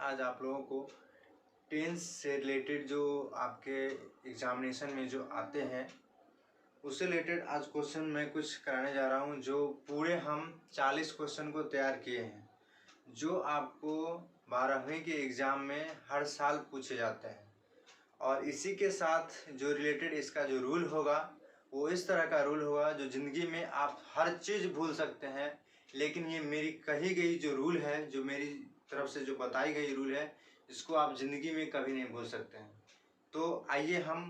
आज आप लोगों को टेंस से रिलेटेड जो आपके एग्जामिनेशन में जो आते हैं उससे रिलेटेड आज क्वेश्चन मैं कुछ कराने जा रहा हूं, जो पूरे हम 40 क्वेश्चन को तैयार किए हैं, जो आपको 12वीं के एग्ज़ाम में हर साल पूछे जाते हैं। और इसी के साथ जो रिलेटेड इसका जो रूल होगा वो इस तरह का रूल होगा जो ज़िंदगी में आप हर चीज़ भूल सकते हैं, लेकिन ये मेरी कही गई जो रूल है, जो मेरी तरफ से जो बताई गई रूल है, इसको आप ज़िंदगी में कभी नहीं भूल सकते हैं। तो आइए हम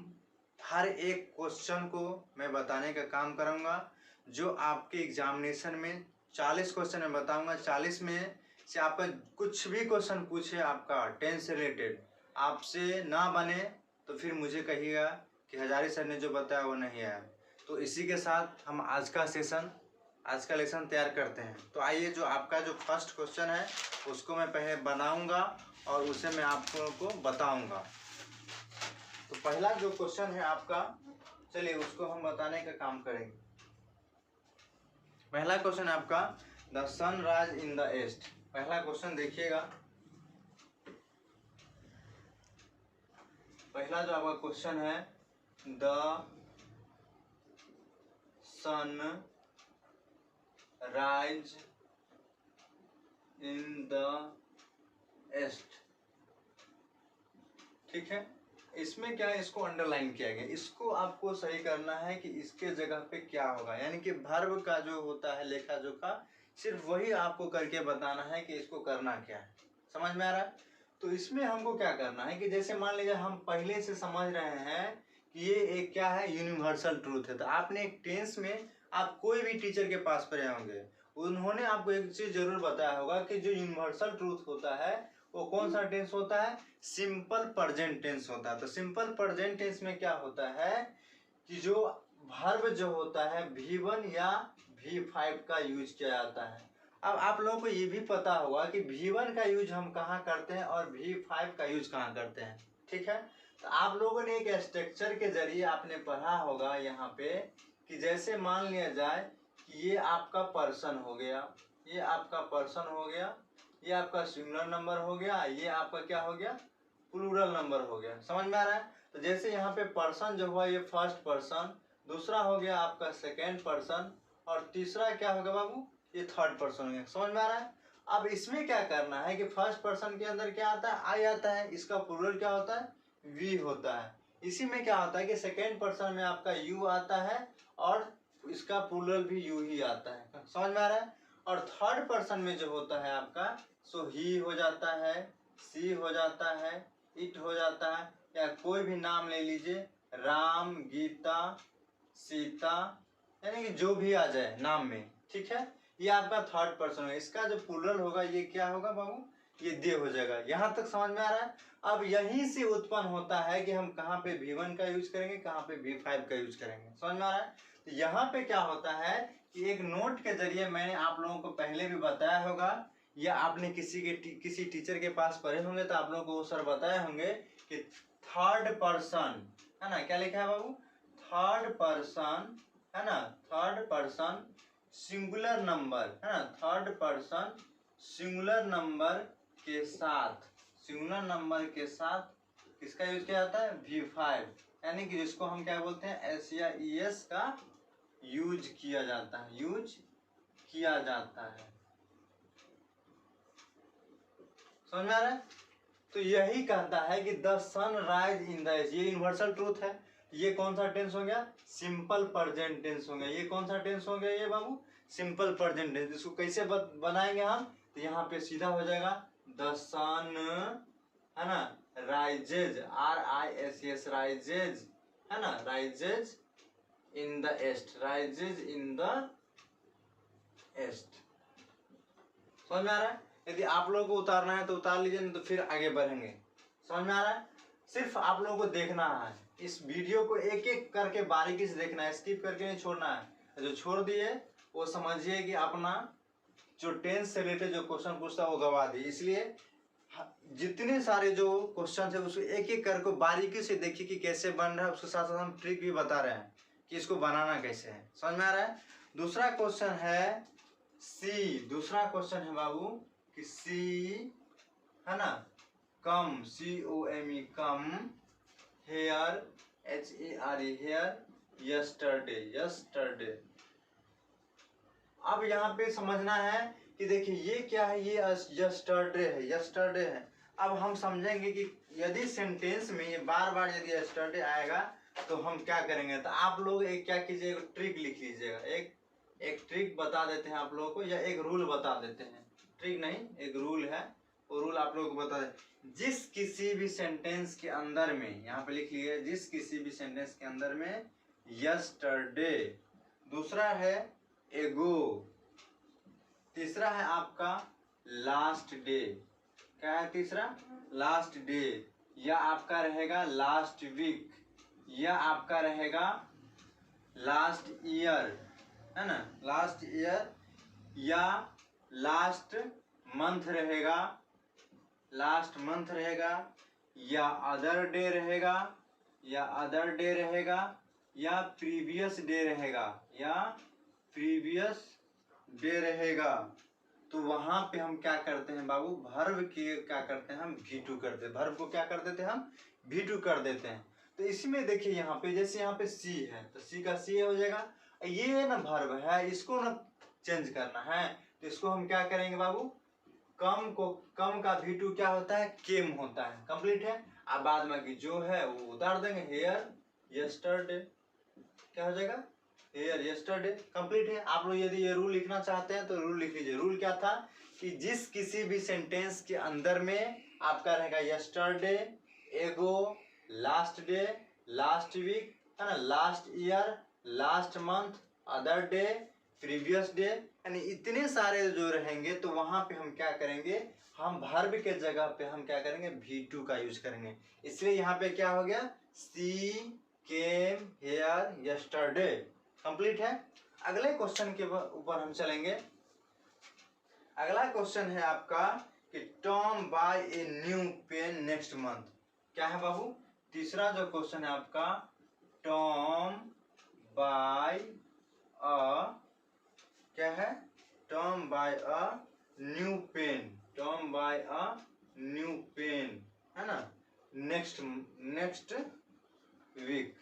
हर एक क्वेश्चन को मैं बताने का काम करूँगा, जो आपके एग्जामिनेशन में 40 क्वेश्चन मैं बताऊँगा। 40 में से आपका कुछ भी क्वेश्चन पूछे आपका टेंस से रिलेटेड, आपसे ना बने तो फिर मुझे कहिएगा कि हजारी सर ने जो बताया वो नहीं आया। तो इसी के साथ हम आज का लेसन तैयार करते हैं। तो आइए, जो आपका जो फर्स्ट क्वेश्चन है उसको मैं पहले बनाऊंगा और उसे मैं आप लोगों को बताऊंगा। तो पहला जो क्वेश्चन है आपका, चलिए उसको हम बताने का काम करेंगे। पहला क्वेश्चन आपका the sun rise in the east. पहला क्वेश्चन देखिएगा, पहला जो आपका क्वेश्चन है the sun rise in the east. ठीक है, इसमें क्या है, इसको अंडरलाइन किया गया। इसको आपको सही करना है कि इसके जगह पे क्या होगा, यानी कि वर्ब का जो होता है लेखा जोखा, सिर्फ वही आपको करके बताना है कि इसको करना क्या है। समझ में आ रहा है? तो इसमें हमको क्या करना है कि जैसे मान लीजिए हम पहले से समझ रहे हैं कि ये एक क्या है, यूनिवर्सल ट्रूथ है। तो आपने एक टेंस में आप कोई भी टीचर के पास पढ़े होंगे, उन्होंने आपको एक चीज जरूर बताया होगा कि जो यूनिवर्सल ट्रूथ होता है वो कौन सा टेंस होता है, सिंपल प्रेजेंट टेंस होता है। तो सिंपल प्रेजेंट टेंस में क्या होता है कि जो वर्ब जो होता है V1 या V5 का यूज किया जाता है। अब आप लोगों को ये भी पता होगा कि V1 का यूज हम कहाँ करते हैं और V5 का यूज कहाँ करते हैं। ठीक है, तो आप लोगों ने एक स्ट्रक्चर के जरिए आपने पढ़ा होगा यहाँ पे कि जैसे मान लिया जाए कि ये आपका पर्सन हो गया, ये आपका पर्सन हो गया, ये आपका सिंगुलर नंबर हो गया, ये आपका क्या हो गया, प्लूरल नंबर हो गया। समझ में आ रहा है? तो जैसे यहाँ पे पर्सन जो हुआ ये फर्स्ट पर्सन, दूसरा हो गया आपका सेकेंड पर्सन, और तीसरा क्या होगा बाबू, ये थर्ड पर्सन हो गया। समझ में आ रहा है? अब इसमें क्या करना है कि फर्स्ट पर्सन के अंदर क्या आता है, आई आता है, इसका प्लूरल क्या होता है, वी होता है। इसी में क्या होता है कि सेकेंड पर्सन में आपका यू आता है और इसका प्लूरल भी यू ही आता है। समझ में आ रहा है? और थर्ड पर्सन में जो होता है आपका, सो ही हो जाता है, सी हो जाता है, इट हो जाता है, या कोई भी नाम ले लीजिए, राम, गीता, सीता, यानी कि जो भी आ जाए नाम में। ठीक है, ये आपका थर्ड पर्सन है। इसका जो प्लूरल होगा ये क्या होगा बाबू, ये दे हो जाएगा। यहाँ तक समझ में आ रहा है? अब यहीं से उत्पन्न होता है कि हम कहाँ पे V1 का यूज करेंगे, कहाँ पे V5 का यूज करेंगे। समझ में आ रहा है? तो यहाँ पे क्या होता है कि एक नोट के जरिए मैंने आप लोगों को पहले भी बताया होगा, या आपने किसी टीचर के पास पढ़े होंगे तो आप लोगों को वो सर बताए होंगे कि थर्ड पर्सन है ना, क्या लिखा है बाबू, थर्ड पर्सन है ना, थर्ड पर्सन सिंगुलर नंबर है ना, थर्ड पर्सन सिंगुलर नंबर के साथ, सिंगुलर नंबर के साथ किसका यूज किया जाता है, V5, यानी कि जिसको हम क्या बोलते हैं, एस या ES का यूज किया जाता है, यूज किया जाता है। समझ में आ रहा है? तो यही कहता है कि the sun rise in the east, ये यूनिवर्सल ट्रूथ है। ये कौन सा टेंस हो गया, सिंपल प्रेजेंट टेंस हो गया। ये कौन सा टेंस हो गया ये बाबू, सिंपल प्रेजेंट टेंस। इसको कैसे बनाएंगे हम, तो यहाँ पे सीधा हो जाएगा द सन है ना, राइजेज, RISES, राइजेज है ना, rises in the east, rises in the east. समझ में आ रहा है? यदि आप लोगों को उतारना है तो उतार लीजिए, नहीं तो फिर आगे बढ़ेंगे। समझ में आ रहा है? सिर्फ आप लोगों को देखना है, इस वीडियो को एक एक करके बारीकी से देखना है, स्किप करके नहीं छोड़ना है। जो छोड़ दिए वो समझिए कि अपना जो टेंस से रिलेटेड जो क्वेश्चन पूछता है वो गवा दिए। इसलिए जितने सारे जो क्वेश्चन है उसको एक एक करके बारीकी से देखिए कि कैसे बन रहा है। उसके साथ साथ हम ट्रिक भी बता रहे हैं कि इसको बनाना कैसे है। समझ में आ रहा है? दूसरा क्वेश्चन है सी, दूसरा क्वेश्चन है बाबू कि सी है ना, come, COME come, here, HERE here, yesterday, yesterday. अब यहाँ पे समझना है कि देखिए ये क्या है, ये यस्टरडे है, यस्टरडे है। अब हम समझेंगे कि यदि सेंटेंस में ये बार बार यदि यस्टरडे आएगा तो हम क्या करेंगे। तो आप लोग एक क्या कीजिएगा, ट्रिक लिख लीजिएगा। एक ट्रिक बता देते हैं आप लोगों को, या एक रूल बता देते हैं। ट्रिक नहीं, एक रूल है, वो रूल आप लोगों को बता दें। जिस किसी भी सेंटेंस के अंदर में, यहाँ पे लिख लीजिए, जिस किसी भी सेंटेंस के अंदर में यस्टरडे, दूसरा है एगो, तीसरा है आपका लास्ट डे, क्या है तीसरा, लास्ट डे, या आपका रहेगा लास्ट वीक, या आपका रहेगा लास्ट ईयर, है ना, लास्ट ईयर, या लास्ट मंथ रहेगा, लास्ट मंथ रहेगा, या अदर डे रहेगा, या अदर डे रहेगा, या प्रीवियस डे रहेगा, या प्रीवियस डे रहेगा। तो वहां पे हम क्या करते हैं बाबू, वर्ब के क्या करते हैं, हम V2 करते हैं। वर्ब को क्या कर देते हैं, हम V2 कर देते हैं। तो इसमें देखिए यहाँ पे, जैसे यहाँ पे C है तो C का C हो जाएगा। ये ना वर्ब है, इसको ना चेंज करना है, तो इसको हम क्या करेंगे बाबू, कम को, कम का V2 क्या होता है, केम होता है। कंप्लीट है। अब बाद में की जो है वो उतार देंगे, हेयर यस्टरडे, क्या हो जाएगा, हेयर यस्टरडे। कंप्लीट है। आप लोग यदि ये रूल लिखना चाहते हैं तो रूल लिख लीजिए। रूल क्या था कि जिस किसी भी सेंटेंस के अंदर में आपका रहेगा yesterday, ago, last day, last week, है ना, last year, last month, other day, previous day, यानी इतने सारे जो रहेंगे तो वहां पे हम क्या करेंगे, हम वर्ब के जगह पे हम क्या करेंगे, V2 का यूज करेंगे। इसलिए यहाँ पे क्या हो गया, सी केम हेयर यस्टरडे। कंप्लीट है। अगले क्वेश्चन के ऊपर हम चलेंगे। अगला क्वेश्चन है आपका कि Tom buy a new pen next month. क्या है बाबू, तीसरा जो क्वेश्चन है आपका, टॉम बाय अ, क्या है, Tom buy a new pen, Tom buy a new pen, है ना, नेक्स्ट वीक।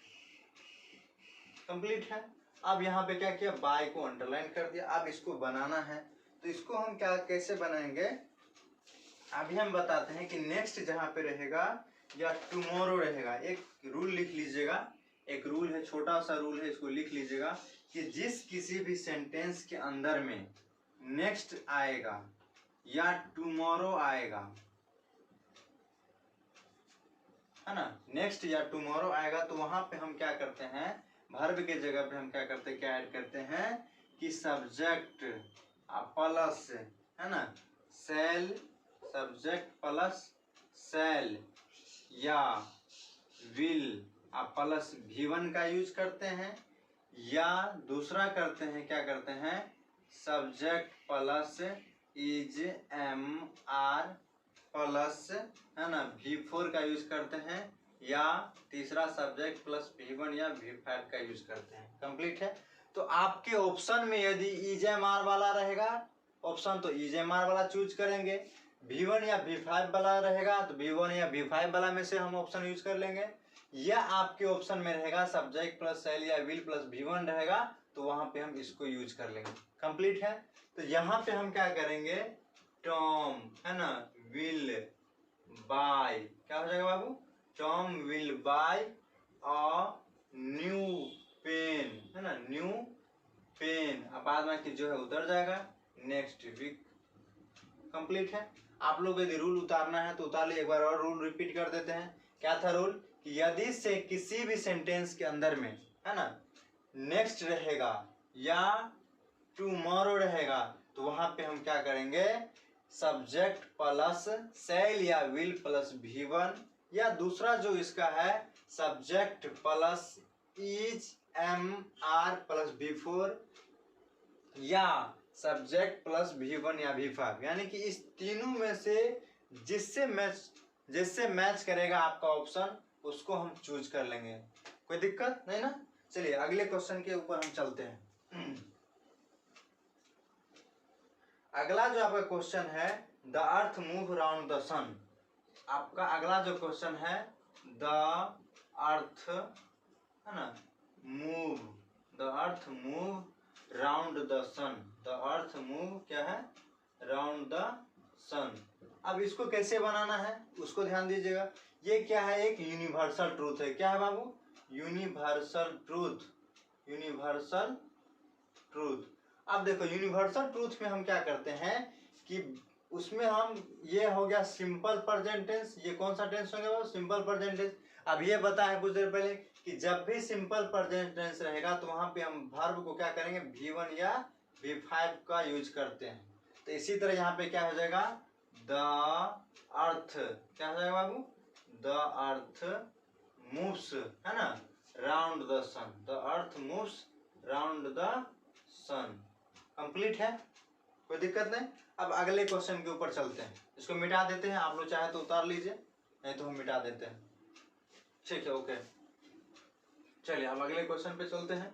कंप्लीट है। अब यहाँ पे क्या किया, बाय को अंडरलाइन कर दिया। अब इसको बनाना है, तो इसको हम क्या कैसे बनाएंगे, अभी हम बताते हैं कि नेक्स्ट जहाँ पे रहेगा या टुमारो रहेगा। एक रूल लिख लीजिएगा, एक रूल है, छोटा सा रूल है, इसको लिख लीजिएगा कि जिस किसी भी सेंटेंस के अंदर में नेक्स्ट आएगा या टुमारो आएगा, है ना, नेक्स्ट या टुमारो आएगा, तो वहां पे हम क्या करते हैं, वर्ब के जगह पे हम क्या करते हैं, क्या ऐड करते हैं कि सब्जेक्ट प्लस, है ना, सेल, सब्जेक्ट प्लस सेल, या विल प्लस V1 का यूज करते हैं, या दूसरा करते हैं, क्या करते हैं, subject plus is MR plus, है ना, V4 का यूज करते हैं, या तीसरा सब्जेक्ट प्लस V1 या V5 का यूज करते हैं। कंप्लीट है। तो आपके ऑप्शन में यदि EJMR वाला रहेगा ऑप्शन तो EJMR वाला चूज करेंगे, V1 या V5 वाला रहेगा तो V1 या V5 वाला में से हम ऑप्शन यूज कर लेंगे, या आपके ऑप्शन में रहेगा सब्जेक्ट प्लस सेल या विल प्लस V1 रहेगा तो वहां पे हम इसको यूज कर लेंगे। कंप्लीट है। तो यहाँ पे हम क्या करेंगे, टॉम, है ना, विल बाय, क्या हो जाएगा बाबू, Tom will buy a new pen, है ना, न्यू पेन। अब बाद में कि जो है उतर जाएगा नेक्स्ट वीक। कंप्लीट है। आप लोग यदि रूल उतारना है तो उतार लीजिए। एक बार और रूल रिपीट कर देते हैं। क्या था रूल कि यदि से किसी भी सेंटेंस के अंदर में, है ना, नेक्स्ट रहेगा या टुमारो रहेगा तो वहां पे हम क्या करेंगे, सब्जेक्ट प्लस सेल या विल प्लस V1, या दूसरा जो इसका है subject plus is MR plus V4, या सब्जेक्ट प्लस V1 या V5, यानी कि इस तीनों में से जिससे मैच करेगा आपका ऑप्शन उसको हम चूज कर लेंगे। कोई दिक्कत नहीं ना। चलिए अगले क्वेश्चन के ऊपर हम चलते हैं। अगला जो आपका क्वेश्चन है, the earth move round the sun. आपका अगला जो क्वेश्चन है, द अर्थ, है ना, move, the earth move round the sun, the earth move क्या है, राउंड द सन। अब इसको कैसे बनाना है उसको ध्यान दीजिएगा। ये क्या है, एक यूनिवर्सल ट्रूथ है। क्या है बाबू, यूनिवर्सल ट्रूथ, यूनिवर्सल ट्रूथ। अब देखो यूनिवर्सल ट्रूथ में हम क्या करते हैं कि उसमें हम, ये हो गया सिंपल प्रेजेंट टेंस, ये कौन सा टेंस हो गया, सिंपल प्रेजेंट टेंस। अब ये बताया कुछ देर पहले कि जब भी सिंपल प्रेजेंट टेंस रहेगा तो वहां पे हम वर्ब को क्या करेंगे, V1 या V5 का यूज करते हैं। तो इसी तरह यहाँ पे क्या हो जाएगा, द अर्थ, क्या हो जाएगा बाबू, द अर्थ मूव्स, है ना, round the sun, the earth moves round the sun. Complete है, कोई दिक्कत नहीं। अब अगले क्वेश्चन के ऊपर चलते हैं, इसको मिटा देते हैं, आप लोग चाहे तो उतार लीजिए, नहीं तो हम मिटा देते हैं, ठीक है, ओके। चलिए अब अगले क्वेश्चन पे चलते हैं।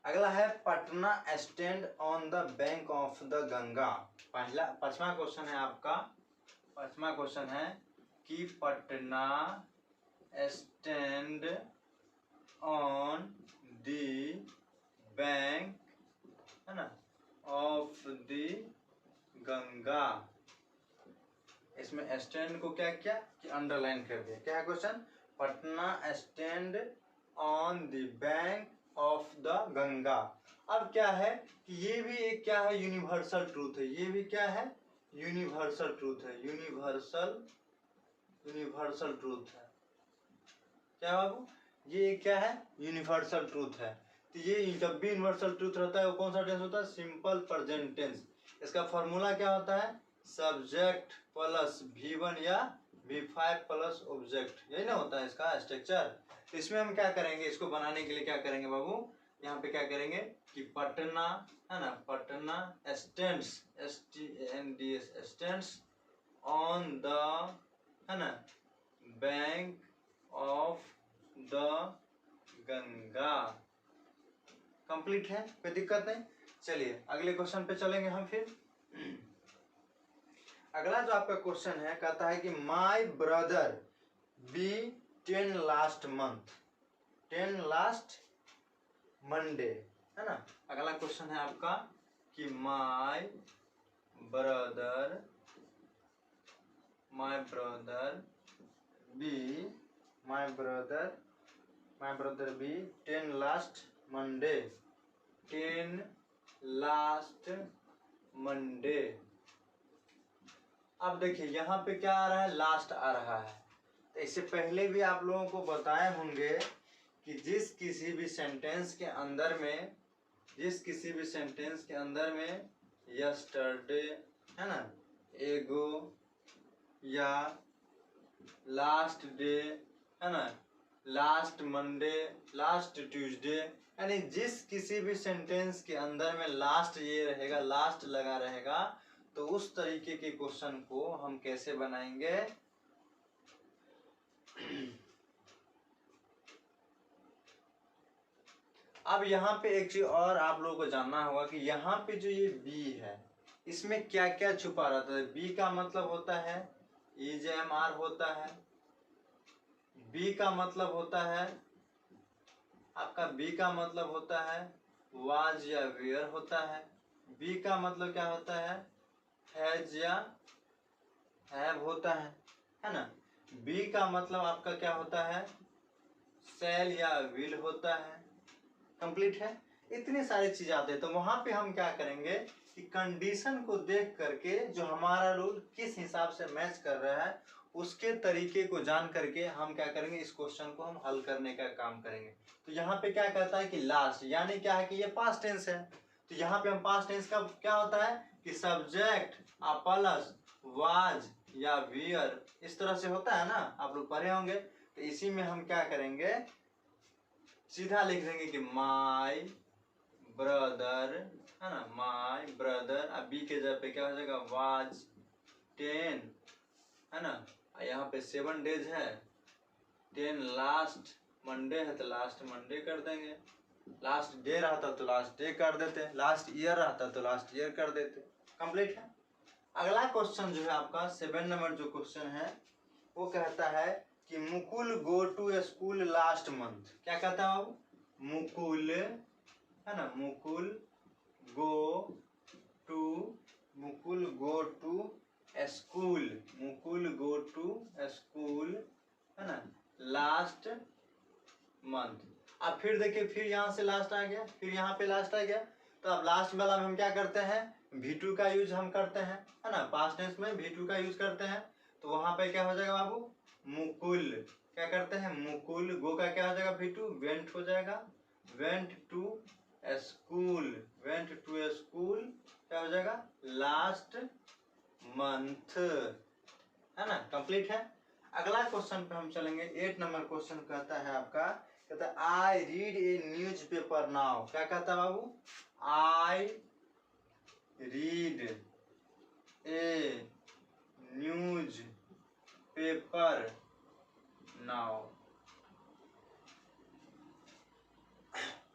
अगला है Patna stand on the bank of the Ganga. पहला पांचवा क्वेश्चन है आपका, पांचवा क्वेश्चन है कि Patna stand on the bank, है ना, ऑफ द गंगा। इसमें स्टैंड को क्या किया कि अंडरलाइन कर दिया। क्या है question, Patna stand on the bank of the Ganga. अब क्या है कि ये भी एक क्या है, यूनिवर्सल ट्रूथ है। ये भी क्या है, यूनिवर्सल ट्रूथ है, यूनिवर्सल, यूनिवर्सल ट्रूथ है। क्या बाबू, ये क्या है, यूनिवर्सल ट्रूथ है। तो ये जब भी यूनिवर्सल ट्रूथ रहता है वो कौन सा टेंस होता है, सिंपल प्रेजेंट टेंस। इसका फॉर्मूला क्या होता है, सब्जेक्ट प्लस V1 या V5 प्लस ऑब्जेक्ट, यही ना होता है इसका स्ट्रक्चर। तो इसमें हम क्या करेंगे, इसको बनाने के लिए क्या करेंगे बाबू, यहाँ पे क्या करेंगे कि पटना, है ना, Patna stands, STANDS, stands on the, है ना, bank of the Ganga. Complete है, कोई दिक्कत नहीं। चलिए अगले क्वेश्चन पे चलेंगे हम फिर। अगला जो आपका क्वेश्चन है कहता है कि my brother be 10 last month, 10 last Monday, है ना। अगला क्वेश्चन है आपका कि my brother be, my brother be 10 last Monday, 10 last Monday. अब देखिए यहाँ पे क्या आ रहा है, लास्ट आ रहा है। तो इससे पहले भी आप लोगों को बताए होंगे कि जिस किसी भी सेंटेंस के अंदर में, जिस किसी भी सेंटेंस के अंदर में यस्टरडे, है ना, एगो या लास्ट डे, है ना, लास्ट मंडे, लास्ट ट्यूसडे, यानी जिस किसी भी सेंटेंस के अंदर में लास्ट ये रहेगा, लास्ट लगा रहेगा, तो उस तरीके के क्वेश्चन को हम कैसे बनाएंगे। अब यहाँ पे एक चीज और आप लोगों को जानना होगा कि यहाँ पे जो ये बी है इसमें क्या क्या छुपा रहता है। बी का मतलब होता है EJMR होता है, बी का मतलब होता है आपका, बी का मतलब होता है वाज या वेयर होता है, बी का मतलब क्या होता है, हैज या हैव होता है ना। बी का मतलब आपका क्या होता है, सेल या विल होता है। कंप्लीट है, इतनी सारी चीज आते हैं। तो वहां पे हम क्या करेंगे कि कंडीशन को देख करके जो हमारा रूल किस हिसाब से मैच कर रहा है उसके तरीके को जान करके हम क्या करेंगे, इस क्वेश्चन को हम हल करने का काम करेंगे। तो यहाँ पे क्या कहता है कि लास्ट, यानी क्या है कि ये पास्ट टेंस है। तो यहाँ पे हम पास्ट टेंस का क्या होता है कि सब्जेक्ट प्लस वाज या वियर, इस तरह से होता है ना, आप लोग पढ़े होंगे। तो इसी में हम क्या करेंगे, सीधा लिख देंगे कि माय ब्रदर, है ना, माय ब्रदर। अब बी के जगह पे क्या हो जाएगा, वाज 10, है ना, यहाँ पे 7 डेज है, 10 लास्ट मंडे है तो लास्ट मंडे कर देंगे। लास्ट डे रहता तो लास्ट डे कर देते, लास्ट ईयर रहता तो लास्ट ईयर कर देते। कंप्लीट है। अगला क्वेश्चन जो है आपका 7 नंबर जो क्वेश्चन है वो कहता है कि Mukul go to school last month. क्या कहता है बाबू? मुकुल है ना, Mukul go to school, Mukul go to school है ना लास्ट मंथ। अब फिर देखिए, फिर यहाँ से लास्ट आ गया, फिर यहाँ पे लास्ट आ गया, तो अब लास्ट वाला में हम क्या करते हैं? V2 का यूज हम करते हैं, है ना, पास्ट टेंस में V2 का यूज करते हैं। तो वहां पे क्या हो जाएगा बाबू? मुकुल, क्या करते हैं? मुकुल, गो का क्या हो जाएगा? V2, वेंट हो जाएगा, went to school, went to school क्या हो जाएगा? लास्ट मंथ, है ना। कंप्लीट है। अगला क्वेश्चन पे हम चलेंगे। 8 नंबर क्वेश्चन कहता है आपका, कहता है I read a newspaper now. क्या कहता है बाबू? I read a newspaper now.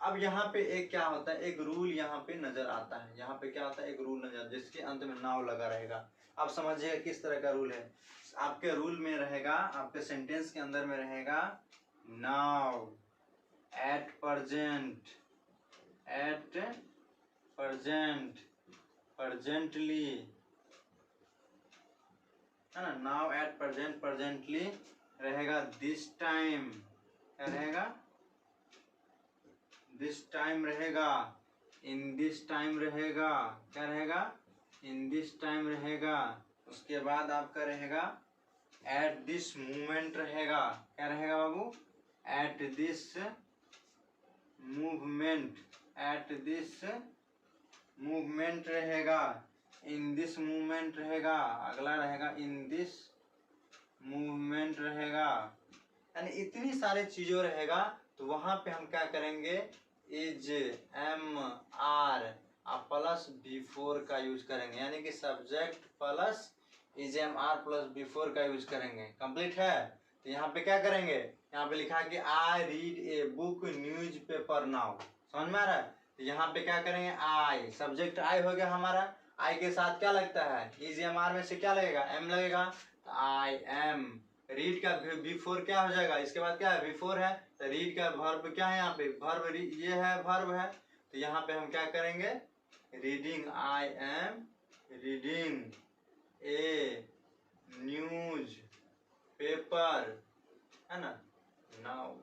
अब यहाँ पे एक क्या होता है, एक रूल यहाँ पे नजर आता है। यहाँ पे क्या होता है? एक रूल नजर, जिसके अंत में नाउ लगा रहेगा। आप समझिए किस तरह का रूल है। आपके रूल में रहेगा, आपके सेंटेंस के अंदर में रहेगा now, at present, at present, presently, है ना। नाउ एट प्रेजेंट, प्रेजेंटली रहेगा। दिस टाइम क्या रहेगा? दिस टाइम रहेगा। इन दिस टाइम रहेगा। क्या रहेगा? इन दिस टाइम रहेगा। उसके बाद आपका रहेगा एट दिस मूवमेंट रहेगा। क्या रहेगा बाबू? At this movement, at this movement रहेगा। इन दिस मूवमेंट रहेगा। अगला रहेगा इन दिस मूवमेंट रहेगा। यानी इतनी सारी चीजों रहेगा। तो वहां पे हम क्या करेंगे? Is, am, are plus before का यूज करेंगे, यानी कि subject plus is, am, are plus before का यूज करेंगे। कंप्लीट है। तो यहाँ पे क्या करेंगे? यहाँ पे लिखा है कि आई read a book news paper now. समझ में आ रहा है? तो यहाँ पे क्या करेंगे? आई, सब्जेक्ट आई हो गया हमारा। आई के साथ क्या लगता है? इज, एम, आर में से क्या लगेगा? एम लगेगा। तो आई एम, रीड का बिफोर क्या हो जाएगा? इसके बाद क्या है? बिफोर है। तो रीड का वर्ब क्या है? यहाँ पे वर्ब, ये है वर्ब है। तो यहाँ पे हम क्या करेंगे? Reading, I am reading A news paper, है ना नाउ।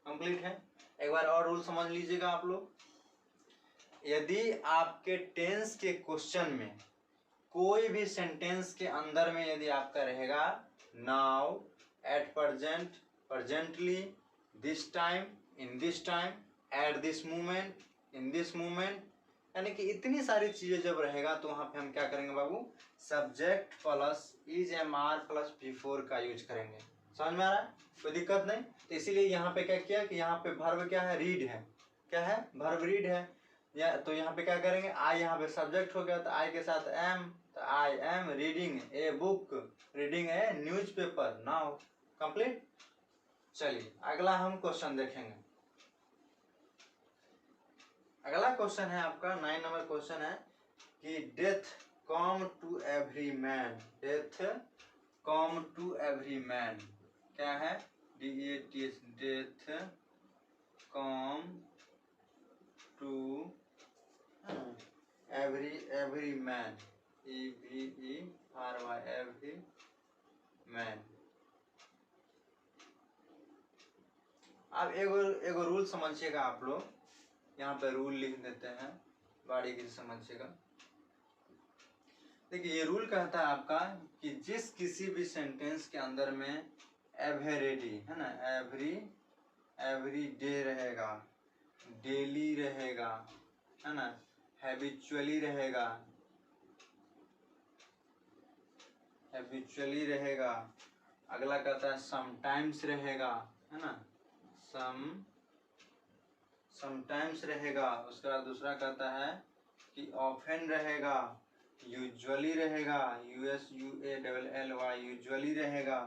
कंप्लीट है। एक बार और रूल समझ लीजिएगा आप लोग। यदि आपके टेंस के क्वेश्चन में कोई भी सेंटेंस के अंदर में यदि आपका रहेगा now, at present, presently, this time, in this time, at this moment, in this moment, यानी कि इतनी सारी चीजें जब रहेगा तो वहां पे हम क्या करेंगे बाबू? Subject plus is, am, are plus before का यूज करेंगे। समझ में आ रहा है? कोई दिक्कत नहीं। तो इसीलिए यहाँ पे क्या किया कि यहाँ पे वर्ब क्या है? रीड है। क्या है? वर्ब रीड है। या तो यहाँ पे क्या करेंगे? आई यहाँ पे सब्जेक्ट हो गया, तो आई के साथ एम, तो I am reading a book, reading A newspaper now. Complete. चलिए अगला हम क्वेश्चन देखेंगे। अगला क्वेश्चन है आपका 9 नंबर क्वेश्चन है कि death come to every man, death come to every man. क्या है? DEATH, death come to every man, EVERY, every man. अब एगो रूल समझिएगा आप लोग। यहाँ पे रूल लिख देते हैं, बारीकी से समझिएगा। देखिए ये रूल कहता है आपका कि जिस किसी भी सेंटेंस के अंदर में एवरेडी, है ना, एवरी डे रहेगा, डेली रहेगा, है ना, हैबिचुअली रहेगा, हैबिचुअली रहेगा। अगला कहता है समटाइम्स रहेगा, है ना, समटाइम्स रहेगा। उसके बाद दूसरा कहता है कि ऑफन रहेगा, यूजुअली रहेगा, USUALLY यूजुअली रहेगा।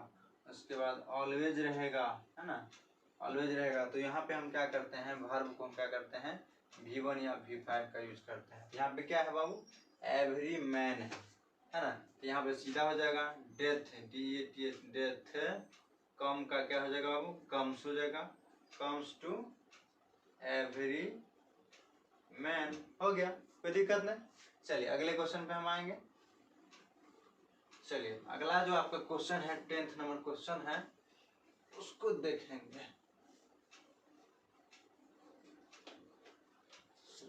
उसके बाद ऑलवेज रहेगा, है ना, ऑलवेज रहेगा। तो यहाँ पे हम क्या करते हैं, वर्ब को हम क्या करते हैं, V1 या V5 का यूज करते हैं। यहाँ पे क्या है बाबू, एवरी मैन है ना। तो यहाँ पे सीधा हो जाएगा डेथ, DETH डेथ, कम का क्या हो जाएगा बाबू, कम्स हो जाएगा, कम्स टू एवरी मैन, हो गया, कोई दिक्कत नहीं। चलिए अगले क्वेश्चन पे हम आएंगे। चलिए अगला जो आपका क्वेश्चन है 10th नंबर क्वेश्चन है, उसको देखेंगे।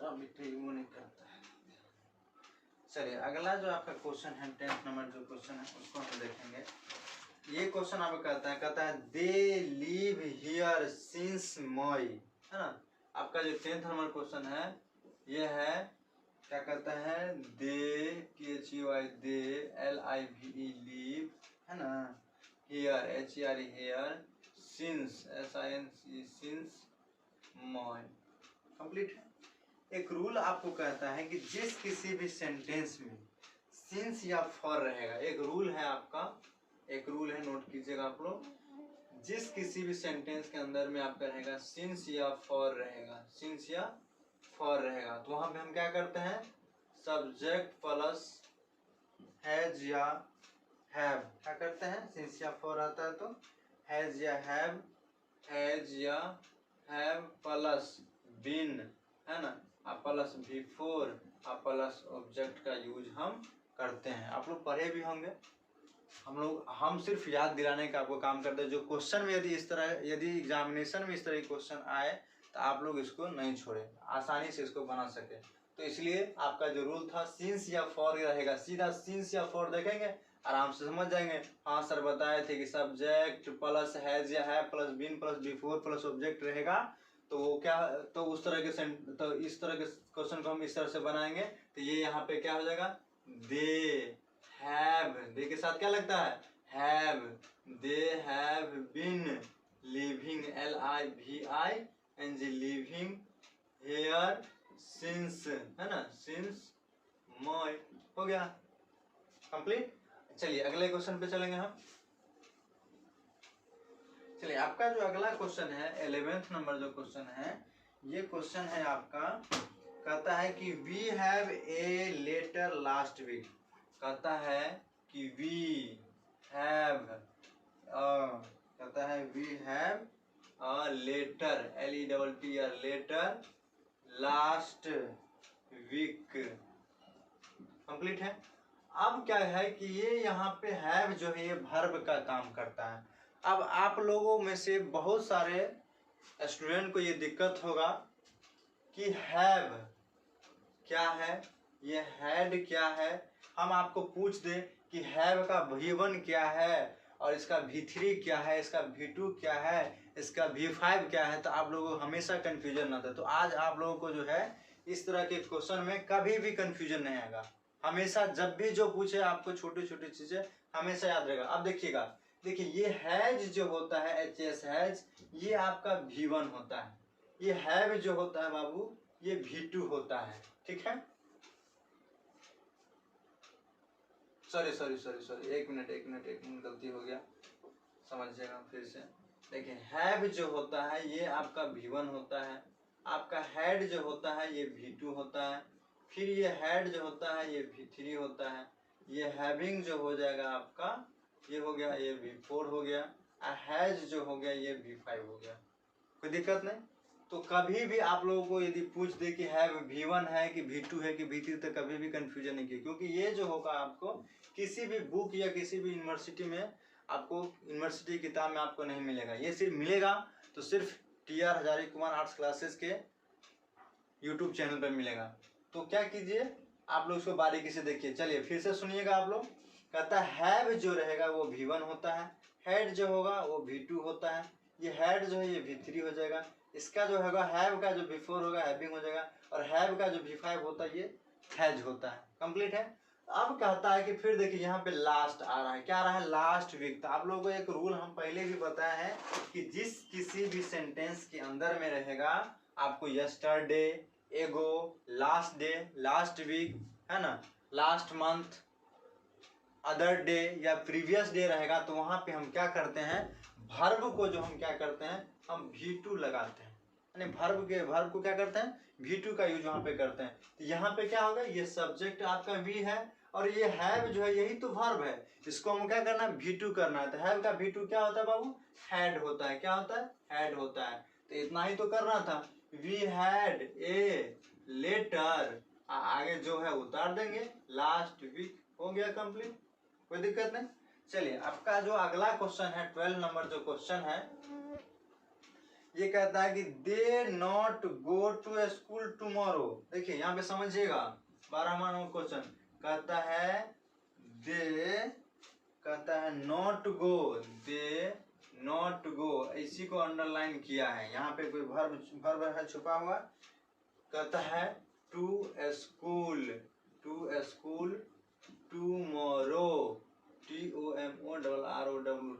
नहीं करता है। चलिए अगला जो आपका क्वेश्चन है 10th नंबर जो क्वेश्चन है उसको हम देखेंगे। ये क्वेश्चन आपको कहता है दे लिव हियर सिंस मई, है ना। आपका जो 10th नंबर क्वेश्चन है ये है, क्या कहता है, they KHUI they LIVE live, है ना, here HERE here, since SINCE since May. Complete है। एक रूल आपको कहता है कि जिस किसी भी सेंटेंस में सिंस या फॉर रहेगा, एक रूल है आपका, एक रूल है, नोट कीजिएगा आप लोग। जिस किसी भी सेंटेंस के अंदर में आपका रहेगा सिंस या फॉर रहेगा, सिंस या फॉर रहेगा, तो वहां पे हम क्या करते हैं, सब्जेक्ट प्लस हैज या हैव, क्या करते हैं, सिंस या फॉर आता है तो हैज या हैव, हैज या हैव प्लस बीन, है ना, प्लस बिफोर प्लस ऑब्जेक्ट का यूज हम करते हैं। आप लोग पढ़े भी होंगे, हम सिर्फ याद दिलाने का आपको काम करते हैं। जो क्वेश्चन में यदि इस तरह, यदि एग्जामिनेशन में इस तरह के क्वेश्चन आए तो आप लोग इसको नहीं छोड़े, आसानी से इसको बना सके। तो इसलिए आपका जो रूल था सिंस या फॉर रहेगा, सीधा सिंस या फॉर देखेंगे, आराम से समझ जाएंगे। हाँ सर बताए थे कि सब्जेक्ट प्लस हैज या have plus been plus before plus object रहेगा, तो वो क्या, तो उस तरह के तो इस तरह के क्वेश्चन को हम इस तरह से बनाएंगे। तो ये यहाँ पे क्या हो जाएगा, दे हैव, दे के साथ क्या लगता है, have, they have been living LIVING living here since, है ना, सिंस मई, हो गया कंप्लीट। चलिए अगले क्वेश्चन पे चलेंगे हम। चलिए आपका जो अगला क्वेश्चन है 11th नंबर जो क्वेश्चन है, ये क्वेश्चन है आपका, कहता है कि we have a letter last week, कहता है कि वी हैव, कहता है we have a letter LETT letter last week, complete है। अब क्या है कि ये यहाँ पे हैव जो है ये वर्ब का काम करता है। अब आप लोगों में से बहुत सारे स्टूडेंट को ये दिक्कत होगा कि हैव क्या है, ये हैड क्या है। हम आपको पूछ दे कि हैव का V1 क्या है और इसका V3 क्या है, इसका V2 क्या है, इसका V5 क्या है, तो आप लोगों को हमेशा कंफ्यूजन ना था। तो आज आप लोगों को जो है इस तरह के क्वेश्चन में कभी भी कंफ्यूजन नहीं आएगा। हमेशा जब भी जो पूछे आपको छोटी छोटी चीजें हमेशा याद रहेगा। अब देखिएगा, देखिए ये हैज जो होता है HS हैज, ये आपका V1 होता है, ये हैव जो होता है बाबू ये V2 होता है, ठीक है। सॉरी एक मिनट गलती हो गया, समझिएगा फिर से। देखिए हैव जो होता है ये आपका V1 होता है, आपका हैड जो होता है ये V2 होता है, फिर ये हैड जो होता है ये V3 होता है, ये हैविंग जो हो जाएगा आपका ये हो गया, ये V4 हो गया, हैज जो हो गया ये V5 हो गया, कोई दिक्कत नहीं। तो कभी भी आप लोगों को यदि पूछ दे कि हैव V1 है कि V2 है कि V3, तो कभी भी कंफ्यूजन नहीं किया, क्योंकि ये जो होगा आपको किसी भी बुक या किसी भी यूनिवर्सिटी में, आपको यूनिवर्सिटी किताब में आपको नहीं मिलेगा। ये सिर्फ मिलेगा तो सिर्फ TR Hazari Kumar arts classes के यूट्यूब चैनल पर मिलेगा। तो क्या कीजिए आप लोग इसको बारीकी से देखिए। चलिए फिर से सुनिएगा आप लोग। कहता है हैव जो रहेगा वो V1 होता है, हैड जो होगा वो V2 होता है, ये हैड जो है ये V3 हो जाएगा, इसका जो होगा हैव का जो V4 होगा हैविंग हो जाएगा, और हैव का जो V5 होता है ये हैज होता है, कंप्लीट है। अब कहता है कि फिर देखिए यहाँ पे लास्ट आ रहा है, क्या आ रहा है, लास्ट वीक। तो आप लोगों को एक रूल हम पहले भी बताया है कि जिस किसी भी सेंटेंस के अंदर में रहेगा आपको yesterday, ago, last day, last week, है ना, लास्ट मंथ, अदर डे या प्रीवियस डे रहेगा, तो वहां पे हम क्या करते हैं, वर्ब को जो हम क्या करते हैं हम V2 लगाते हैं, यानी वर्ब को क्या करते हैं, V2 का यूज वहां पे करते हैं। तो यहाँ पे क्या होगा, ये सब्जेक्ट आपका V है और ये हैव जो है यही तो वर्ब है, इसको हम क्या करना है, V2 करना है। तो हैव का V2 क्या होता है बाबू, हैड होता है। क्या होता है, हैड होता है। तो इतना ही तो करना था, वी हैड ए लेटर, आगे जो है उतार देंगे, लास्ट वीक, हो गया कंप्लीट, कोई दिक्कत नहीं। चलिए आपका जो अगला क्वेश्चन है 12 नंबर जो क्वेश्चन है, ये कहता है कि they not go to school tomorrow. देखिए यहाँ पे समझिएगा, 12वां नंबर क्वेश्चन कहता है नॉट गो, दे नॉट गो, इसी को अंडरलाइन किया है। यहाँ पे कोई वर्ब है छुपा हुआ, कहता है to school tomorrow, TOMORRO,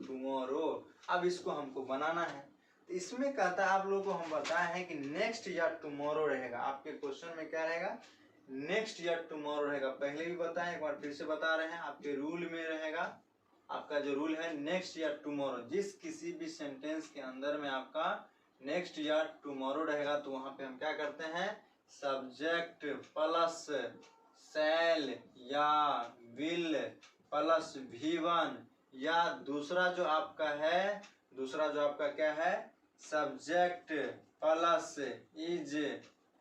tomorrow. अब इसको हमको बनाना है, तो इसमें कहता है आप लोगों को हम बताए हैं कि नेक्स्ट या टुमारो रहेगा। आपके क्वेश्चन में क्या रहेगा, नेक्स्ट या टुमारो रहेगा। पहले भी बताएं, एक बार फिर से बता रहे हैं, आपके रूल में रहेगा, आपका जो रूल है नेक्स्ट या टुमारो। जिस किसी भी सेंटेंस के अंदर में आपका नेक्स्ट या टुमारो रहेगा, तो वहां पे हम क्या करते हैं, सब्जेक्ट प्लस शैल या विल प्लस V1, या दूसरा जो आपका क्या है, subject plus is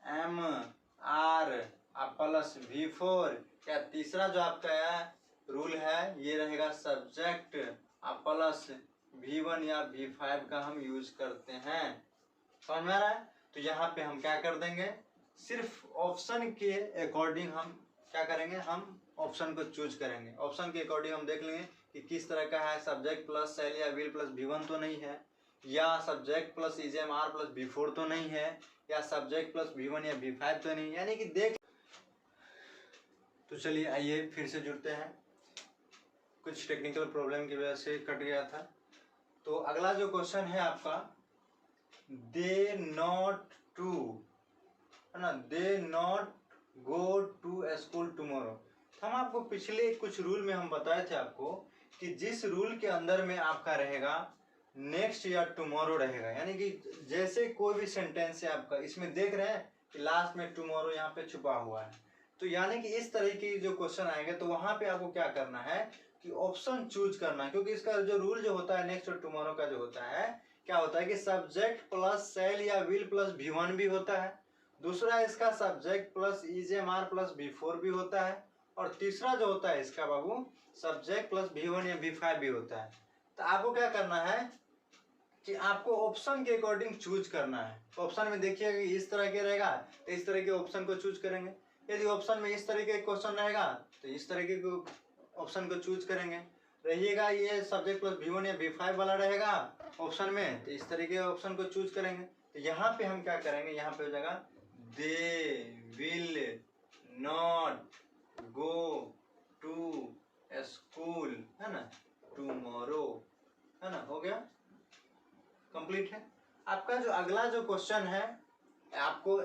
am are plus V4, या तीसरा जो आपका रूल है ये रहेगा सब्जेक्ट प्लस V1 या V5 का हम यूज करते हैं। समझ में आ रहा है। तो यहाँ पे हम क्या कर देंगे, सिर्फ ऑप्शन के अकॉर्डिंग हम क्या करेंगे, हम ऑप्शन को चूज करेंगे। ऑप्शन के अकॉर्डिंग हम देख लेंगे कि किस तरह का है, सब्जेक्ट प्लस शैल या विल प्लस V1 तो नहीं है, या subject plus is am are plus V4 तो नहीं है, या सब्जेक्ट प्लस V1 या V5 तो नहीं, यानी कि देख। तो चलिए आइए फिर से जुड़ते हैं, कुछ टेक्निकल प्रॉब्लम की वजह से कट गया था। तो अगला जो क्वेश्चन है आपका, दे नॉट टू, है ना, they not go to school tomorrow. हम आपको पिछले कुछ रूल में हम बताए थे आपको कि जिस रूल के अंदर में आपका रहेगा नेक्स्ट या टुमारो रहेगा, यानी कि जैसे कोई भी सेंटेंस है आपका, इसमें देख रहे हैं कि लास्ट में टुमारो यहाँ पे छुपा हुआ है, तो यानी कि इस तरह की जो क्वेश्चन आएंगे तो वहां पे आपको क्या करना है कि ऑप्शन चूज करना है। क्योंकि इसका जो रूल जो होता है नेक्स्ट और टुमारो का जो होता है, क्या होता है कि सब्जेक्ट प्लस शैल या विल प्लस V1 भी होता है, दूसरा इसका subject plus is am are plus V4 भी होता है, और तीसरा जो होता है इसका बाबू सब्जेक्ट प्लस V1 या V5 भी होता है। तो आपको क्या करना है कि आपको ऑप्शन के अकॉर्डिंग चूज करना है। ऑप्शन में देखिएगा कि इस तरह के रहेगा तो इस तरह के ऑप्शन को चूज करेंगे, यदि ऑप्शन में इस तरह के क्वेश्चन रहेगा तो इस तरह के ऑप्शन को चूज करेंगे। रहिएगा ये सब्जेक्ट प्लस V1 या V5 वाला रहेगा ऑप्शन में, तो इस तरह के ऑप्शन को चूज करेंगे। तो यहाँ पे हम क्या करेंगे, यहाँ पे हो जाएगा they will not go to school, है ना, टुमारो, है ना, हो गया, कंप्लीट है। आपका जो अगला जो क्वेश्चन है, आपको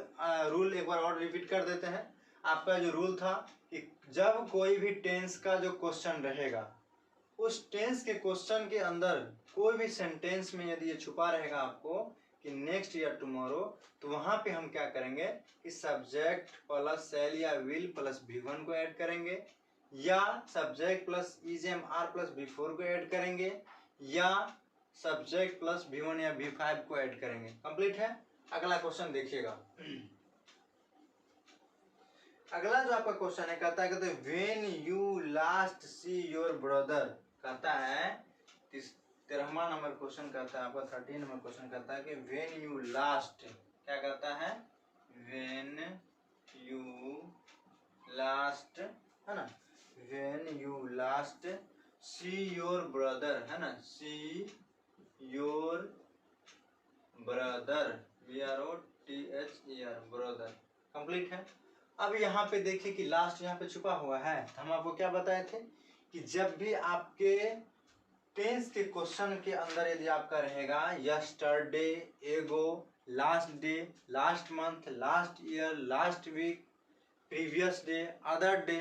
रूल एक बार और रिपीट कर देते हैं। आपका जो रूल था कि जब कोई भी टेंस का जो क्वेश्चन रहेगा, उस टेंस के क्वेश्चन के अंदर कोई भी सेंटेंस में यदि ये छुपा रहेगा आपको कि नेक्स्ट या टुमारो, तो वहां पे हम क्या करेंगे कि सब्जेक्ट प्लस शैल या विल प्लस V1 को ऐड करेंगे, या subject plus is am are plus V4 को ऐड करेंगे, या सब्जेक्ट प्लस V1 या V5 को ऐड करेंगे। कंप्लीट है। अगला क्वेश्चन देखिएगा। अगला जो आपका क्वेश्चन है कहता है when you last see your brother, कहता है 13वां नंबर क्वेश्चन कहता है आपका 13 नंबर क्वेश्चन कहता है कि व्हेन यू लास्ट, क्या कहता है, व्हेन यू लास्ट, है ना, when you last see your brother, है ना, see your brother, BROTHER, brother. Complete है। अब यहाँ पे देखिए कि लास्ट यहाँ पे छुपा हुआ है। हम आपको क्या बताए थे कि जब भी आपके टेंस के क्वेश्चन के अंदर यदि आपका रहेगा yesterday, ago, last day, last month, last year, last week, previous day, other day,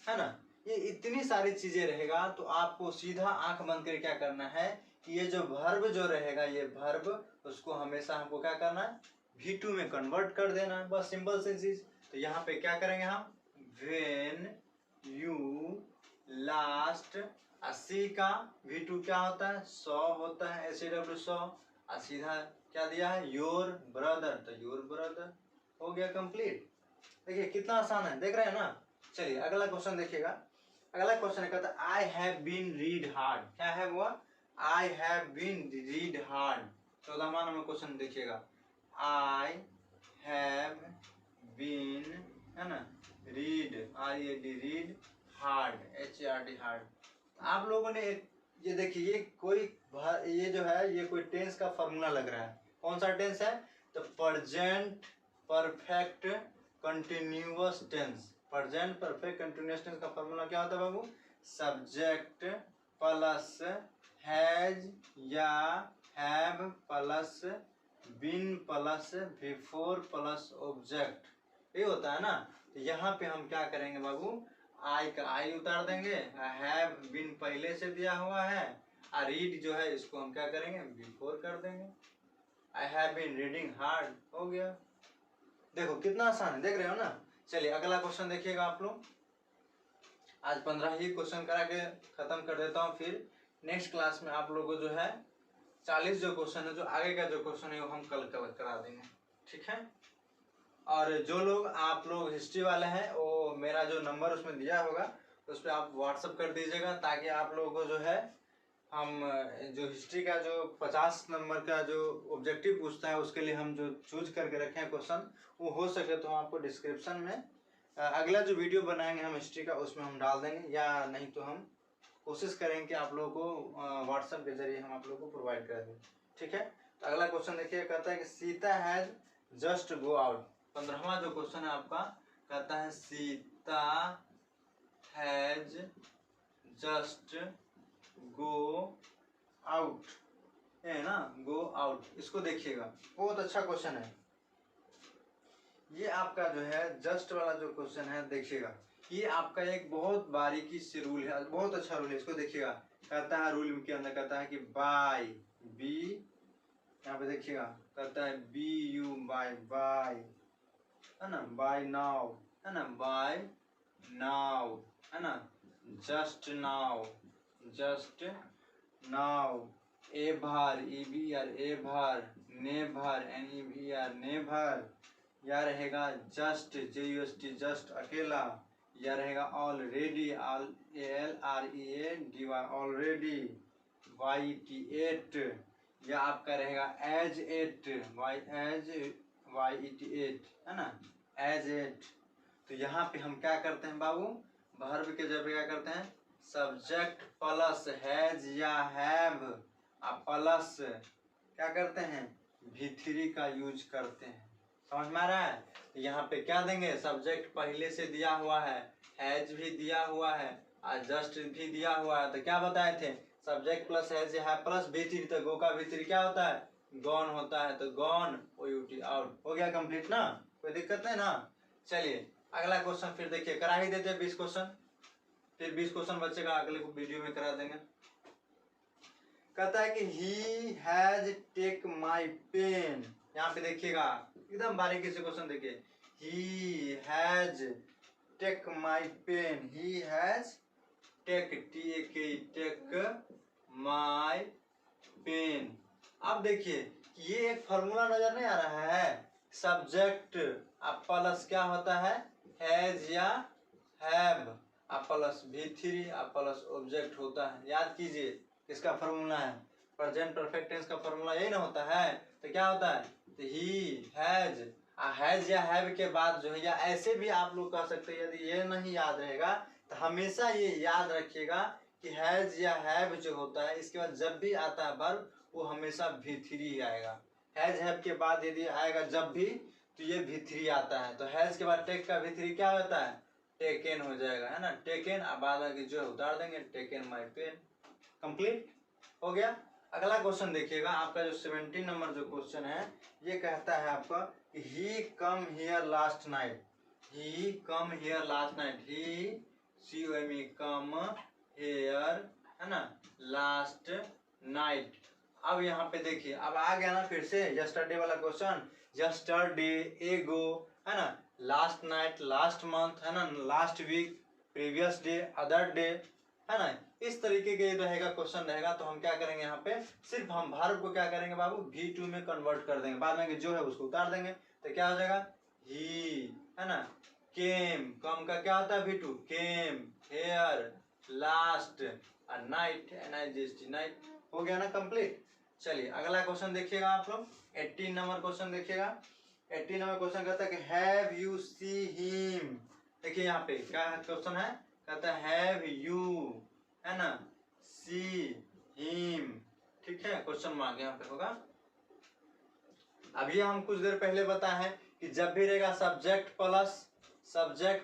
है ना, ये इतनी सारी चीजें रहेगा, तो आपको सीधा आंख बंद करके क्या करना है कि ये जो वर्ब जो रहेगा, ये वर्ब उसको हमेशा हमको क्या करना है, V2 में कन्वर्ट कर देना है, बस सिंपल सी चीज। तो यहाँ पे क्या करेंगे हम, व्हेन यू लास्ट, सी का V2 क्या होता है, सॉ होता है, SAW सॉ, सीधा क्या दिया है, योर ब्रदर, तो योर ब्रदर हो गया कंप्लीट। देखिए कितना आसान है, देख रहे हैं ना। चलिए अगला क्वेश्चन देखिएगा। अगला क्वेश्चन कहता है I have been read hard, क्या है वो, I have been read hard. 14वां नंबर क्वेश्चन देखिएगा, आई हैव बीन, है ना, read, RED read, hard, HARD hard. आप लोगों ने ये देखिए, ये जो है ये कोई टेंस का फॉर्मूला लग रहा है। कौन सा टेंस है, तो present perfect continuous tense. Present perfect continuous tense का फॉर्मूला क्या होता है बाबू, सब्जेक्ट प्लस हैज या have plus been plus before plus object, ये होता है ना। तो यहाँ पे हम क्या करेंगे बाबू, आई का आई उतार देंगे, हैव बीन पहले से दिया हुआ है, और रीड जो है इसको हम क्या करेंगे, बिफोर कर देंगे। I have been reading hard, हो गया। देखो कितना आसान है, देख रहे हो ना। चलिए अगला क्वेश्चन देखिएगा आप लोग। आज 15 ही क्वेश्चन करा के खत्म कर देता हूँ, फिर नेक्स्ट क्लास में आप लोगों को जो है 40 जो क्वेश्चन है, जो आगे का जो क्वेश्चन है वो हम कल करा देंगे, ठीक है। और जो लोग आप लोग हिस्ट्री वाले हैं, वो मेरा जो नंबर उसमें दिया होगा उस पर आप व्हाट्सअप कर दीजिएगा, ताकि आप लोगों को जो है हम जो हिस्ट्री का जो 50 नंबर का जो ऑब्जेक्टिव पूछता है उसके लिए हम जो चूज करके रखे हैं क्वेश्चन, वो हो सके तो हम आपको डिस्क्रिप्शन में अगला जो वीडियो बनाएंगे हम हिस्ट्री का उसमें हम डाल देंगे, या नहीं तो हम कोशिश करेंगे कि आप लोगों को व्हाट्सएप के जरिए हम आप लोगों को प्रोवाइड कर दें, ठीक है। तो अगला क्वेश्चन देखिए, कहता है कि Sita has just go out. 15वां जो क्वेश्चन है आपका, कहता है Sita has just go out, है ना, गो आउट। इसको देखिएगा, बहुत अच्छा क्वेश्चन है ये आपका जो है जस्ट वाला जो क्वेश्चन है, देखिएगा ये आपका एक बहुत बारीकी से रूल है, बहुत अच्छा रूल है। इसको देखिएगा, कहता है रूल के अंदर कहता है कि बाय, बी, यहाँ पे देखिएगा कहता है BU बाय, है ना, बाय नाउ, है ना, बाय नाउ, है ना, just now, just now, ever, EVR ever, never, NEVR never, या रहेगा जस्ट, JUST जस्ट अकेला, या रहेगा ऑलरेडी, ALREADY ऑलरेडी, YET, या आपका रहेगा एज एट, YET, है ना, एज एट। तो यहाँ पे हम क्या करते हैं बाबू, वर्ब के जब क्या करते हैं, सब्जेक्ट प्लस हैज या हैव प्लस क्या करते हैं, V3 का यूज करते हैं, समझ में आ रहा है। तो यहाँ पे क्या देंगे, सब्जेक्ट पहले से दिया हुआ है, हैज भी दिया हुआ है, और जस्ट भी दिया हुआ है। तो क्या बताए थे, सब्जेक्ट प्लस हैज या हैव प्लस V3, तो गो का V3 क्या होता है, गॉन होता है, तो गॉन OUT आउट, हो गया कंप्लीट ना, कोई दिक्कत नहीं ना। चलिए अगला क्वेश्चन फिर देखिए, करा ही देते हैं 20 क्वेश्चन, फिर 20 क्वेश्चन बचेगा, अगले को वीडियो में करा देंगे। कहता है कि he has take my pen, यहाँ पे देखिएगा एकदम बारीकी से क्वेश्चन देखिए, he has take my pen, he has take, take my pen. अब देखिए ये एक फॉर्मूला नजर नहीं आ रहा है, सब्जेक्ट अब प्लस क्या होता है, हैज या have plus V3 plus object होता है। याद कीजिए इसका फॉर्मूला है, प्रेजेंट परफेक्ट टेंस का फॉर्मूला यही ना होता है। तो क्या होता है, तो ही हैज या हैव के बाद जो है, या ऐसे भी आप लोग कह सकते हैं, यदि ये नहीं याद रहेगा तो हमेशा ये याद रखिएगा कि हैज या हैव जो होता है, इसके बाद जब भी आता है वर्ब वो हमेशा V3 ही आएगा। हैज हैव के बाद यदि आएगा जब भी, तो ये V3 आता है। तो हैज के बाद टेक का V3 क्या होता है, टेकन हो जाएगा, है ना, टेकन, अब बाद आगे जो उतार देंगे, टेकन माई पेन, कंप्लीट हो गया। अगला क्वेश्चन देखिएगा, आपका जो 17 नंबर जो क्वेश्चन है, ये कहता है आपका he come here last night, he come here last night, he COME come here, है ना, लास्ट नाइट। अब यहाँ पे देखिए अब आ गया ना फिर से यस्टरडे वाला क्वेश्चन, यस्टरडे, एगो, है ना, लास्ट नाइट, लास्ट मंथ, है ना, last week, previous day, other day, है ना, इस तरीके के रहेगा क्वेश्चन रहेगा। तो हम क्या करेंगे यहाँ पे सिर्फ हम वर्ब को क्या करेंगे बाबू V2 में कन्वर्ट कर देंगे, बाद में जो है उसको उतार देंगे तो क्या हो जाएगा ही, है ना, केम, कम का क्या होता है V2, came, here, last, night, NIGHT, night. हो गया ना कंप्लीट। चलिए अगला क्वेश्चन देखिएगा आप लोग, 18 नंबर क्वेश्चन देखिएगा। 18 नंबर क्वेश्चन कहता है कि हैव यू सी हिम। देखिए यहाँ पे क्या क्वेश्चन है, कहता है हैव यू, है ना, सी हिम, ठीक है, क्वेश्चन मार्क यहाँ पे होगा। अभी हम कुछ देर पहले बताए हैं कि जब भी रहेगा सब्जेक्ट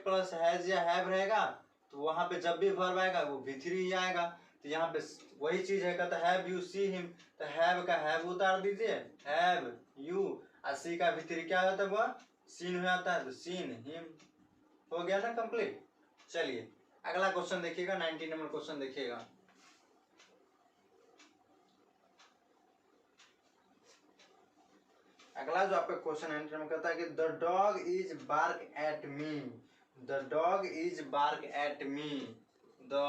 प्लस हैज या हैव रहेगा तो वहां पे जब भी वर्ब आएगा वो V3 ही आएगा। तो यहाँ पे वही चीज है, कहता है हैव यू सी हिम, तो हैव का हैव उतार दीजिए, हैव यू, और सी का V3 क्या होता है वह सीन हो जाता है, तो सीन हिम। हो गया ना कंप्लीट। चलिए अगला क्वेश्चन देखिएगा, 19 नंबर क्वेश्चन देखिएगा। अगला जो आपका क्वेश्चन है में कहता है कि the dog is bark at me, the dog is bark at me, the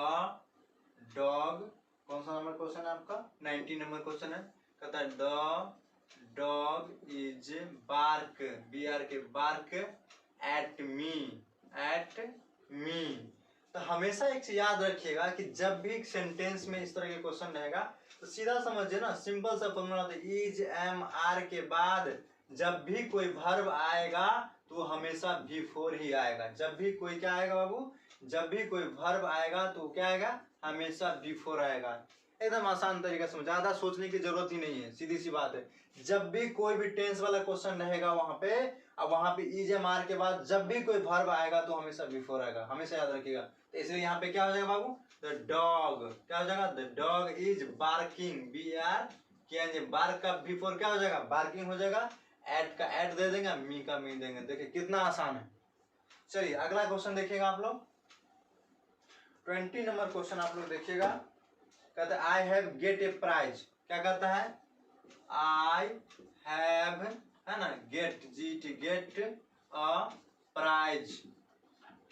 dog, कौन सा नंबर क्वेश्चन है आपका 19 नंबर क्वेश्चन है, कहता है the dog is bark, BR के bark, at me, at me. तो हमेशा एक चीज याद रखिएगा कि जब भी सेंटेंस में इस तरह के क्वेश्चन रहेगा तो सीधा समझिए ना, सिंपल सा फॉर्मूला होता है इज एम आर के बाद जब भी कोई वर्ब आएगा तो हमेशा V4 ही आएगा। जब भी कोई क्या आएगा बाबू, जब भी कोई वर्ब आएगा तो क्या आएगा, हमेशा V4 आएगा। एकदम आसान तरीका से, ज्यादा सोचने की जरूरत ही नहीं है, सीधी सी बात है। जब भी कोई भी टेंस वाला क्वेश्चन रहेगा वहां पे, अब वहां पे इज एम आर के बाद जब भी कोई वर्ब आएगा तो हमेशा V4 आएगा, हमेशा याद रखिएगा। तो इसलिए यहाँ पे क्या हो जाएगा बाबू, द डॉग, क्या हो जाएगा, the dog is barking, BR क्या बार्क का V4 क्या हो जाएगा, बार्किंग हो जाएगा, एट का एट दे देंगे, मी का मी देंगे। देखिए कितना आसान है। चलिए अगला क्वेश्चन देखिएगा आप लोग, 20 नंबर क्वेश्चन आप लोग देखिएगा। कहता है I have get a prize, क्या कहता है, आई हैव, है ना, get, GT, get a prize.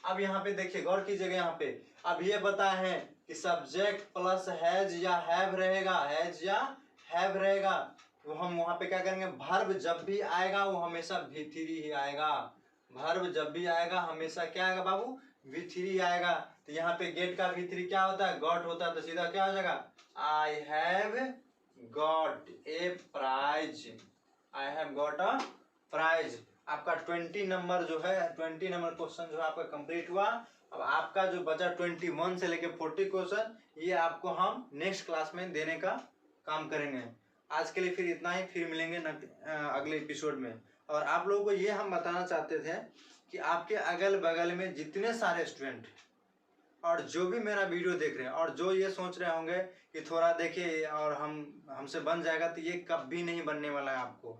अब यहाँ पे देखिए गौर कीजिएगा, यहाँ पे अब ये बता है कि सब्जेक्ट प्लस हैज या हैव रहेगा, हैज या हैव रहेगा, तो हम वहां पे क्या करेंगे, वर्ब जब भी आएगा वो हमेशा V3 ही आएगा। वर्ब जब भी आएगा हमेशा क्या आएगा बाबू, V3 आएगा। तो यहाँ पे गेट का V3 क्या होता है, गॉट होता है, तो सीधा क्या हो जाएगा, I have got a prize, I have got a prize. आपका 20 नंबर जो है, 20 नंबर क्वेश्चन जो है आपका कंप्लीट हुआ। अब आपका जो बचा 21 से लेके 40 क्वेश्चन, ये आपको हम नेक्स्ट क्लास में देने का काम करेंगे। आज के लिए फिर इतना ही, फिर मिलेंगे अगले एपिसोड में। और आप लोगों को ये हम बताना चाहते थे कि आपके अगल बगल में जितने सारे स्टूडेंट और जो भी मेरा वीडियो देख रहे हैं और जो ये सोच रहे होंगे कि थोड़ा देखिए और हमसे बन जाएगा, तो ये कभी नहीं बनने वाला है आपको।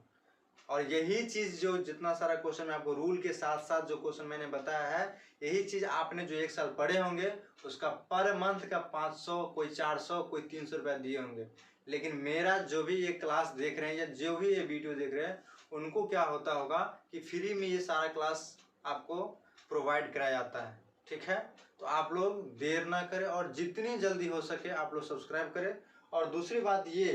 और यही चीज जो जितना सारा क्वेश्चन आपको रूल के साथ साथ जो क्वेश्चन मैंने बताया है, यही चीज आपने जो 1 साल पढ़े होंगे उसका पर मंथ का 500, कोई 400, कोई 300 रुपया दिए होंगे। लेकिन मेरा जो भी ये क्लास देख रहे हैं या जो भी ये वीडियो देख रहे हैं, उनको क्या होता होगा कि फ्री में ये सारा क्लास आपको प्रोवाइड कराया जाता है। ठीक है, तो आप लोग देर ना करें और जितनी जल्दी हो सके आप लोग सब्सक्राइब करें। और दूसरी बात ये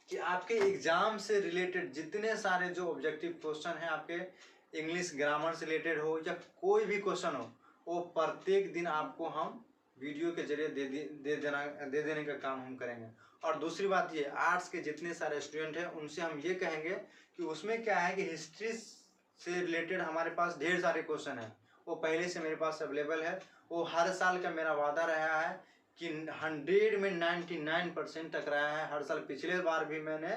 कि आपके एग्जाम से रिलेटेड जितने सारे जो ऑब्जेक्टिव क्वेश्चन हैं, आपके इंग्लिश ग्रामर से रिलेटेड हो या कोई भी क्वेश्चन हो, वो प्रत्येक दिन आपको हम वीडियो के जरिए दे देने का काम हम करेंगे। और दूसरी बात ये, आर्ट्स के जितने सारे स्टूडेंट हैं उनसे हम ये कहेंगे कि उसमें क्या है कि हिस्ट्री से रिलेटेड हमारे पास ढेर सारे क्वेश्चन हैं, वो पहले से मेरे पास अवेलेबल है। वो हर साल का मेरा वादा रहा है कि 100 में 99% तक रहा है हर साल। पिछले बार भी मैंने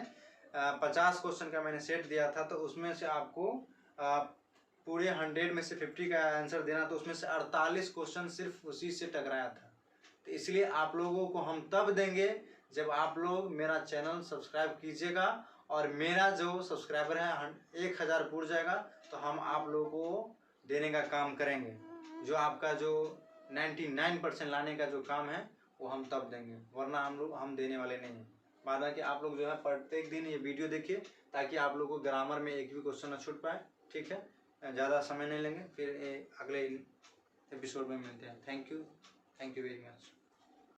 50 क्वेश्चन का मैंने सेट दिया था, तो उसमें से आपको पूरे 100 में से 50 का आंसर देना, तो उसमें से 48 क्वेश्चन सिर्फ उसी से टकराया था। तो इसलिए आप लोगों को हम तब देंगे जब आप लोग मेरा चैनल सब्सक्राइब कीजिएगा और मेरा जो सब्सक्राइबर है 1000 पूर जाएगा, तो हम आप लोगों को देने का काम करेंगे। जो आपका जो 99% लाने का जो काम है वो हम तब देंगे, वरना हम देने वाले नहीं हैं। बाद कि आप लोग जो है प्रत्येक दिन ये वीडियो देखिए ताकि आप लोग को ग्रामर में एक भी क्वेश्चन ना छूट पाए। ठीक है, ज़्यादा समय नहीं लेंगे, फिर अगले एपिसोड में मिलते हैं। Thank you very much.